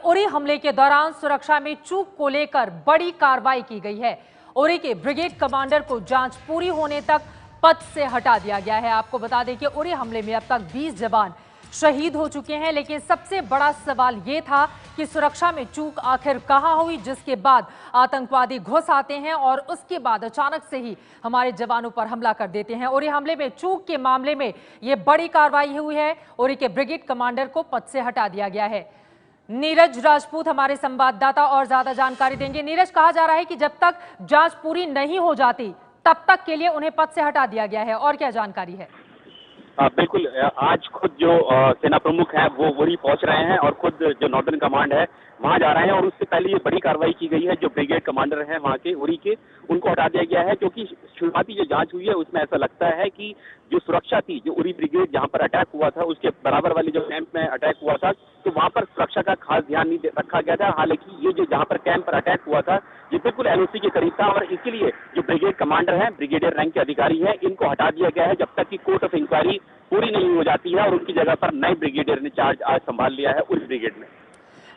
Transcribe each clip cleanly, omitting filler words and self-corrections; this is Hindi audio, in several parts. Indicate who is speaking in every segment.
Speaker 1: उरी हमले के दौरान सुरक्षा में चूक को लेकर बड़ी कार्रवाई की गई है। उरी के ब्रिगेड कमांडर को जांच पूरी होने तक पद से हटा दिया गया है। आपको बता दें कि उरी हमले में अब तक 20 जवान शहीद हो चुके हैं, लेकिन सबसे बड़ा सवाल यह था कि सुरक्षा में चूक आखिर कहां हुई, जिसके बाद आतंकवादी घुस आते हैं और उसके बाद अचानक से ही हमारे जवानों पर हमला कर देते हैं। उरी हमले में चूक के मामले में यह बड़ी कार्रवाई हुई है। उरी के ब्रिगेड कमांडर को पद से हटा दिया गया है। नीरज राजपूत हमारे संवाददाता और ज्यादा जानकारी देंगे। नीरज, कहा जा रहा है कि जब तक जांच पूरी नहीं हो जाती तब तक के लिए उन्हें पद से हटा दिया गया है, और क्या जानकारी है?
Speaker 2: बिल्कुल, आज खुद जो सेना प्रमुख हैं वो उरी पहुंच रहे हैं और खुद जो नॉर्दर्न कमांड है वहां जा रहे हैं, और उससे पहले ये बड़ी कार्रवाई की गई है। जो ब्रिगेड कमांडर हैं वहां के उरी के, उनको हटा दिया गया है, क्योंकि शुरुआती जो जांच हुई है उसमें ऐसा लगता है कि जो सुरक्षा थी, जो उरी ब्रिगेड जहां पर अटैक हुआ था उसके बराबर वाली जो कैंप में अटैक हुआ था, तो वहां पर सुरक्षा का खास ध्यान नहीं रखा गया था। हालांकि ये जो जहां पर कैंप पर अटैक हुआ था ये बिल्कुल एलओसी के करीब था, और इसके लिए जो ब्रिगेड कमांडर हैं, ब्रिगेडियर रैंक के अधिकारी हैं, इनको हटा दिया गया है जब तक कि कोर्ट ऑफ इंक्वायरी पूरी नहीं हो जाती है, और उनकी जगह पर नए ब्रिगेडियर ने चार्ज आज संभाल लिया है उस ब्रिगेड में।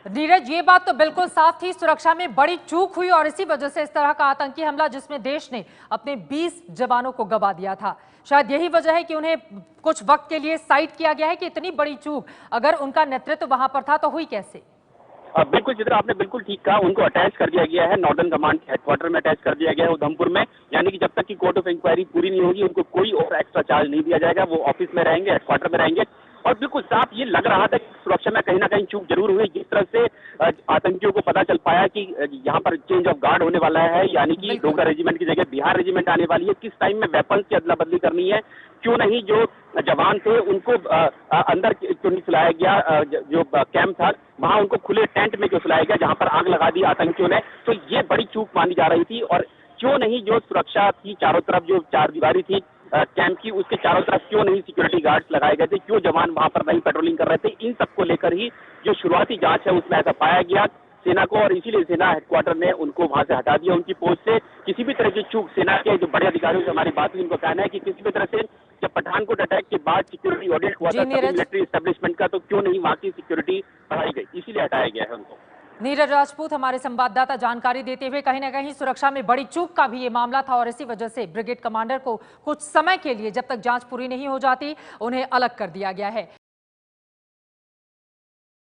Speaker 1: नीरज, ये बात तो बिल्कुल साफ थी, सुरक्षा में बड़ी चूक हुई और इसी वजह से इस तरह का आतंकी हमला जिसमें देश ने अपने 20 जवानों को गंवा दिया था। शायद यही वजह है कि उन्हें कुछ वक्त के लिए साइड किया गया है कि इतनी बड़ी चूक अगर उनका नेतृत्व वहां पर था तो हुई कैसे?
Speaker 2: बिल्कुल चित्रा, आपने बिल्कुल ठीक कहा। उनको अटैच कर दिया गया है, नॉर्दर्न कमांड के हेडक्वार्टर में अटैच कर दिया गया है उधमपुर में। यानी कि जब तक कि कोर्ट ऑफ इंक्वायरी पूरी नहीं होगी उनको कोई और एक्स्ट्रा चार्ज नहीं दिया जाएगा। वो ऑफिस में रहेंगे, हेडक्वार्टर में रहेंगे। और बिल्कुल साफ ये लग रहा था कि सुरक्षा में कहीं ना कहीं चूक जरूर हुई। जिस तरह से आतंकियों को पता चल पाया कि यहाँ पर चेंज ऑफ गार्ड होने वाला है, यानी कि डोगरा रेजिमेंट की जगह बिहार रेजिमेंट आने वाली है, किस टाइम में वेपन्स की अदला बदली करनी है, क्यों नहीं जो जवान थे उनको अंदर क्यों नहीं सुलाया गया, जो कैंप था वहां उनको खुले टेंट में क्यों सुलाया गया जहां पर आग लगा दी आतंकियों ने। तो ये बड़ी चूक मानी जा रही थी। और क्यों नहीं जो सुरक्षा थी चारों तरफ, जो चार दीवारी थी कैंप की, उसके चारों तरफ क्यों नहीं सिक्योरिटी गार्ड्स लगाए गए थे, क्यों जवान वहां पर नहीं पेट्रोलिंग कर रहे थे, इन सबको लेकर ही जो शुरुआती जांच है उसमें ऐसा पाया गया सेना को, और इसीलिए सेना हेडक्वार्टर ने उनको वहां से हटा दिया उनकी पोस्ट से। किसी भी तरह की चूक, सेना के जो बड़े अधिकारियों से हमारी बात हुई, उनको कहना है कि किसी भी तरह से जब पठानकोट अटैक के बाद सिक्योरिटी ऑडिट हुआ था मिलिट्री एस्टेब्लिशमेंट का, तो क्यों नहीं वहां की सिक्योरिटी बढ़ाई गई, इसीलिए हटाया गया है उनको।
Speaker 1: नीरज राजपूत हमारे संवाददाता जानकारी देते हुए, कहीं ना कहीं सुरक्षा में बड़ी चूक का भी ये मामला था और इसी वजह से ब्रिगेड कमांडर को कुछ समय के लिए, जब तक जांच पूरी नहीं हो जाती, उन्हें अलग कर दिया गया है।